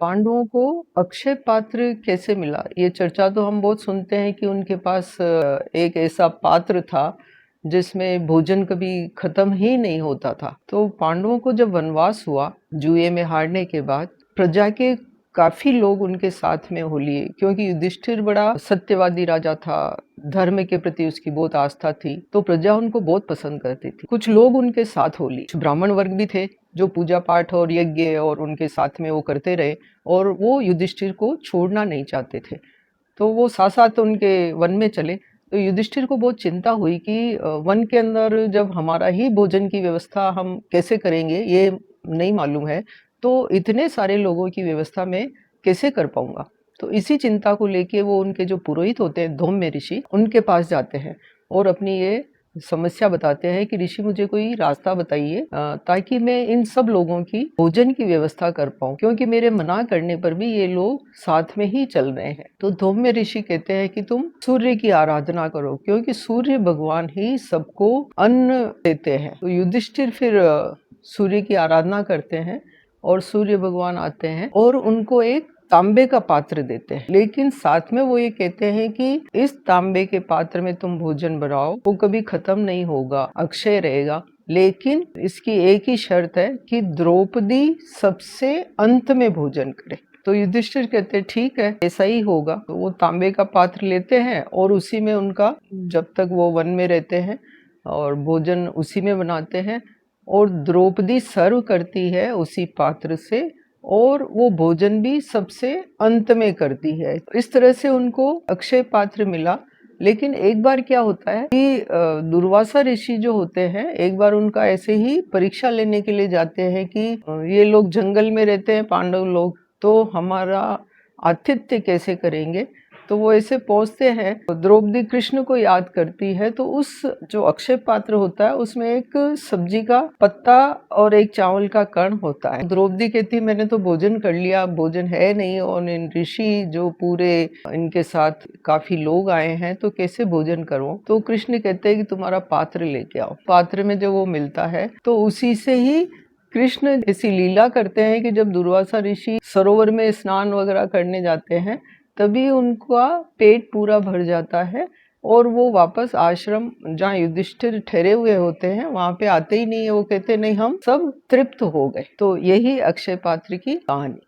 पांडवों को अक्षय पात्र कैसे मिला? ये चर्चा तो हम बहुत सुनते हैं कि उनके पास एक ऐसा पात्र था जिसमें भोजन कभी खत्म ही नहीं होता था। तो पांडवों को जब वनवास हुआ जुए में हारने के बाद, प्रजा के काफी लोग उनके साथ में हो लिए, क्योंकि युधिष्ठिर बड़ा सत्यवादी राजा था, धर्म के प्रति उसकी बहुत आस्था थी, तो प्रजा उनको बहुत पसंद करती थी। कुछ लोग उनके साथ हो लिए, ब्राह्मण वर्ग भी थे जो पूजा पाठ और यज्ञ और उनके साथ में वो करते रहे, और वो युधिष्ठिर को छोड़ना नहीं चाहते थे। तो वो साथ साथ उनके वन में चले। तो युधिष्ठिर को बहुत चिंता हुई कि वन के अंदर जब हमारा ही भोजन की व्यवस्था हम कैसे करेंगे, ये नहीं मालूम है, तो इतने सारे लोगों की व्यवस्था मैं कैसे कर पाऊंगा। तो इसी चिंता को लेके वो उनके जो पुरोहित होते हैं, धौम्य ऋषि, उनके पास जाते हैं और अपनी ये समस्या बताते हैं कि ऋषि मुझे कोई रास्ता बताइए ताकि मैं इन सब लोगों की भोजन की व्यवस्था कर पाऊं, क्योंकि मेरे मना करने पर भी ये लोग साथ में ही चल रहे हैं। तो धौम्य ऋषि कहते हैं कि तुम सूर्य की आराधना करो, क्योंकि सूर्य भगवान ही सबको अन्न देते हैं। तो युधिष्ठिर फिर सूर्य की आराधना करते हैं और सूर्य भगवान आते हैं और उनको एक तांबे का पात्र देते हैं, लेकिन साथ में वो ये कहते हैं कि इस तांबे के पात्र में तुम भोजन बनाओ, वो कभी खत्म नहीं होगा, अक्षय रहेगा, लेकिन इसकी एक ही शर्त है कि द्रौपदी सबसे अंत में भोजन करे। तो युधिष्ठिर कहते हैं ठीक है, ऐसा ही होगा। तो वो तांबे का पात्र लेते हैं और उसी में उनका, जब तक वो वन में रहते हैं और भोजन उसी में बनाते हैं, और द्रौपदी सर्व करती है उसी पात्र से, और वो भोजन भी सबसे अंत में करती है। इस तरह से उनको अक्षय पात्र मिला। लेकिन एक बार क्या होता है कि दुर्वासा ऋषि जो होते हैं, एक बार उनका ऐसे ही परीक्षा लेने के लिए जाते हैं कि ये लोग जंगल में रहते हैं पांडव लोग, तो हमारा आतिथ्य कैसे करेंगे। तो वो ऐसे पहुंचते हैं, द्रौपदी कृष्ण को याद करती है, तो उस जो अक्षय पात्र होता है उसमें एक सब्जी का पत्ता और एक चावल का कण होता है। द्रौपदी कहती है मैंने तो भोजन कर लिया, भोजन है नहीं, और इन ऋषि जो पूरे इनके साथ काफी लोग आए हैं, तो कैसे भोजन करूं। तो कृष्ण कहते हैं कि तुम्हारा पात्र लेके आओ। पात्र में जब वो मिलता है तो उसी से ही कृष्ण ऐसी लीला करते हैं कि जब दुर्वासा ऋषि सरोवर में स्नान वगैरह करने जाते हैं, तभी उनका पेट पूरा भर जाता है और वो वापस आश्रम जहाँ युधिष्ठिर ठहरे हुए होते हैं वहां पे आते ही नहीं है। वो कहते नहीं, हम सब तृप्त हो गए। तो यही अक्षय पात्र की कहानी।